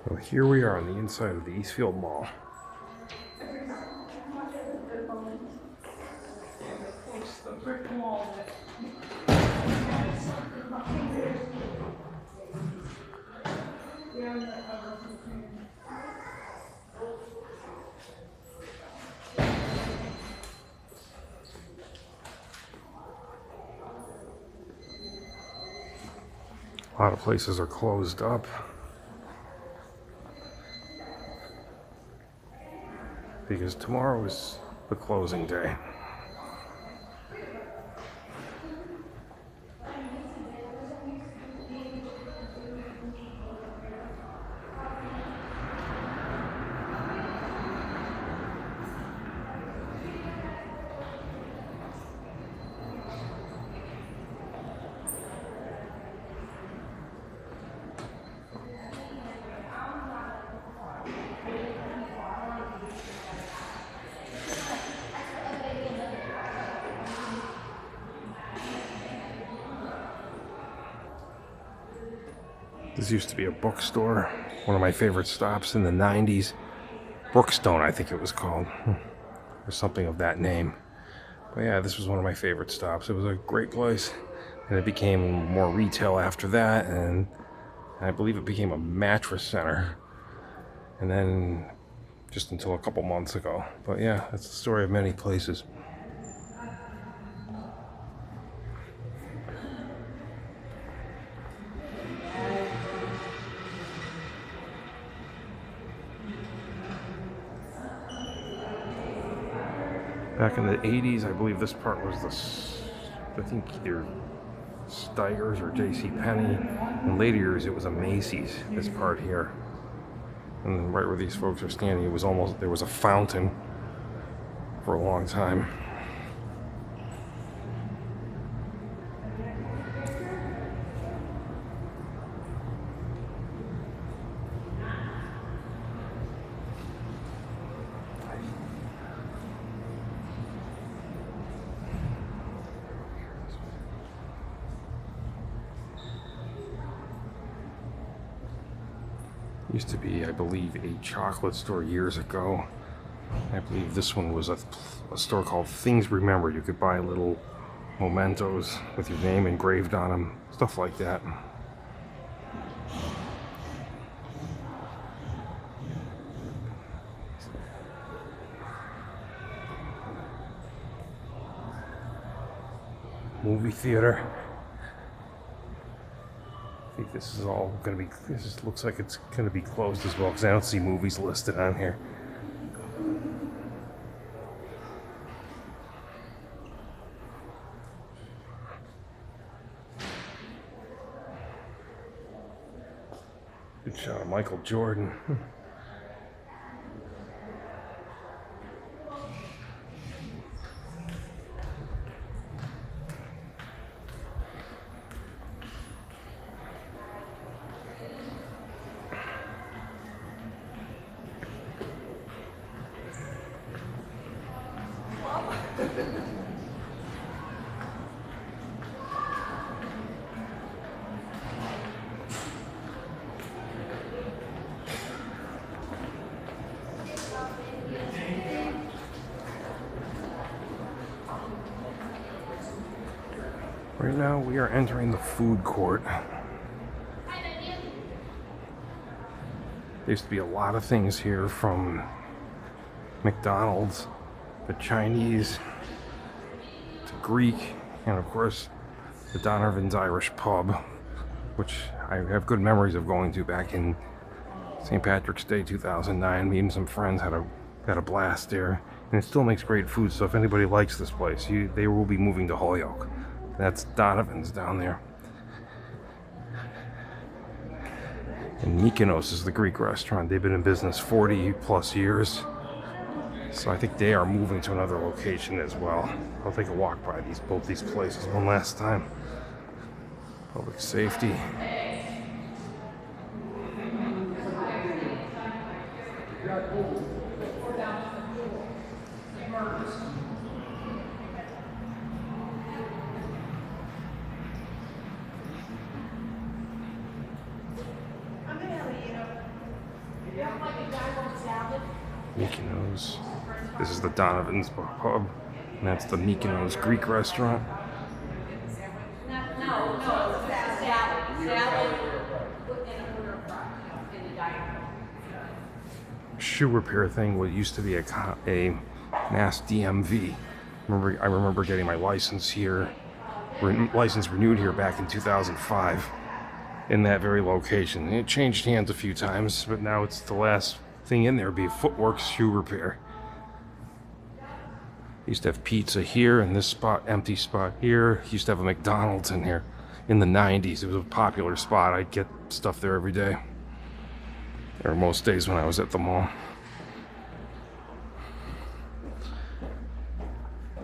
Well, here we are on the inside of the Eastfield Mall. A lot of places are closed up because tomorrow is the closing day. This used to be a bookstore, one of my favorite stops in the 90s. Brookstone, I think it was called, or something of that name. But yeah, this was one of my favorite stops. It was a great place, and it became more retail after that, and I believe it became a mattress center. And then just until a couple months ago. But yeah, that's the story of many places. Back in the 80s, I believe this part was I think either Steiger's or J.C. Penney. In later years, it was a Macy's, this part here. And right where these folks are standing, there was a fountain for a long time. Used to be, I believe, a chocolate store years ago. I believe this one was a store called Things Remembered. You could buy little mementos with your name engraved on them, stuff like that. Movie theater. I think this is all going to be, looks like it's going to be closed as well because I don't see movies listed on here. Good shot of Michael Jordan. Right now we are entering the food court. There used to be a lot of things here, from McDonald's to Chinese to Greek, and of course the Donovan's Irish Pub, which I have good memories of going to back in St. Patrick's Day 2009. Me and some friends had a blast there, and it still makes great food. So if anybody likes this place, they will be moving to Holyoke. That's Donovan's down there. And Mykonos is the Greek restaurant. They've been in business 40 plus years. So I think they are moving to another location as well. I'll take a walk by both these places one last time. Public safety. Mykonos. This is the Donovan's pub, and that's the Mykonos Greek restaurant. Shoe repair thing what used to be a Mass DMV. I remember getting my license here, license renewed here back in 2005 in that very location. And it changed hands a few times, but now it's the last thing in there be Footwork Shoe Repair. Used to have pizza here in this spot, empty spot here. Used to have a McDonald's in here in the 90s. It was a popular spot. I'd get stuff there every day, or most days when I was at the mall.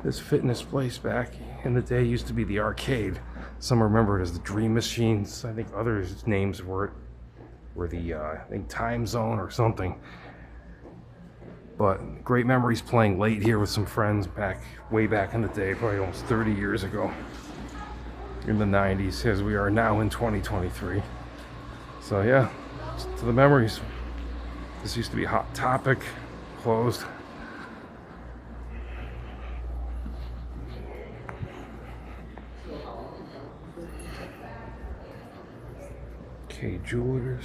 This fitness place back in the day used to be the arcade. Some remember it as the Dream Machines. I think others' names were the I think Time Zone or something. But great memories playing late here with some friends way back in the day, probably almost 30 years ago in the 90s, as we are now in 2023. So yeah, to the memories. This used to be Hot Topic, closed. Okay, Jewelers.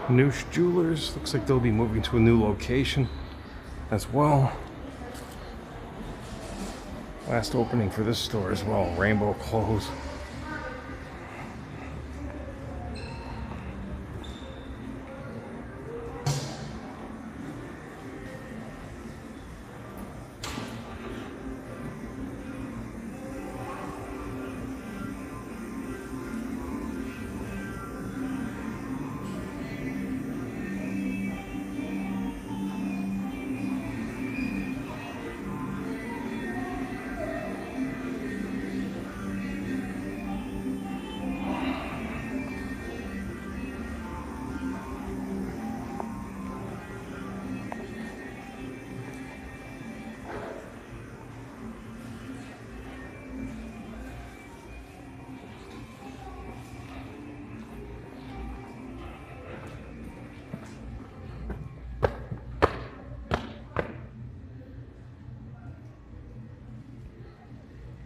Noosh Jewelers, looks like they'll be moving to a new location as well. Last opening for this store as well, Rainbow Clothes.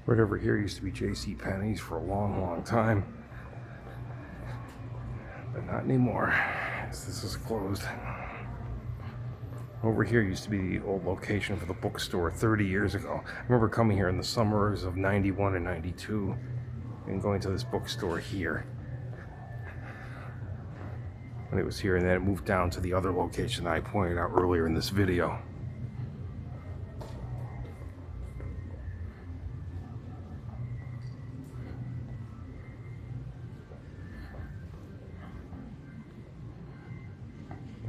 Right over here used to be J.C. Penney's for a long, long time, but not anymore. This is closed. Over here used to be the old location for the bookstore 30 years ago. I remember coming here in the summers of 91 and 92 and going to this bookstore here when it was here, and then it moved down to the other location that I pointed out earlier in this video.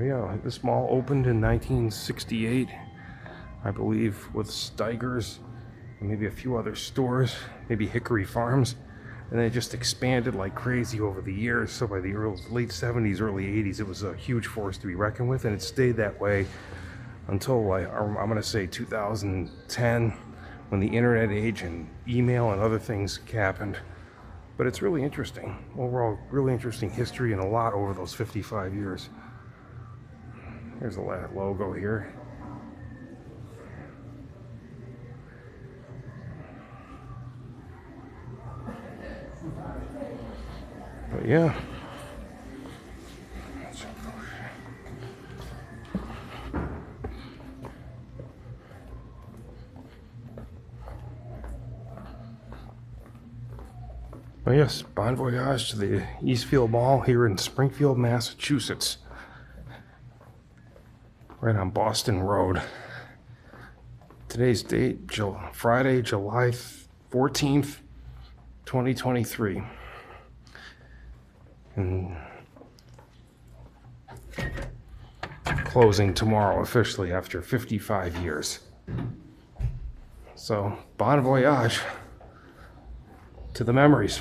Yeah, this mall opened in 1968, I believe, with Steiger's and maybe a few other stores, maybe Hickory Farms, and then it just expanded like crazy over the years. So by the late 70s, early 80s, it was a huge force to be reckoned with, and it stayed that way until I'm going to say 2010, when the internet age and email and other things happened. But it's really interesting, overall, really interesting history, and a lot over those 55 years. There's a logo here. But yeah. But yes, bon voyage to the Eastfield Mall here in Springfield, Massachusetts. Right on Boston Road. Today's date, Friday, July 14th, 2023. And closing tomorrow officially after 55 years. So, bon voyage to the memories.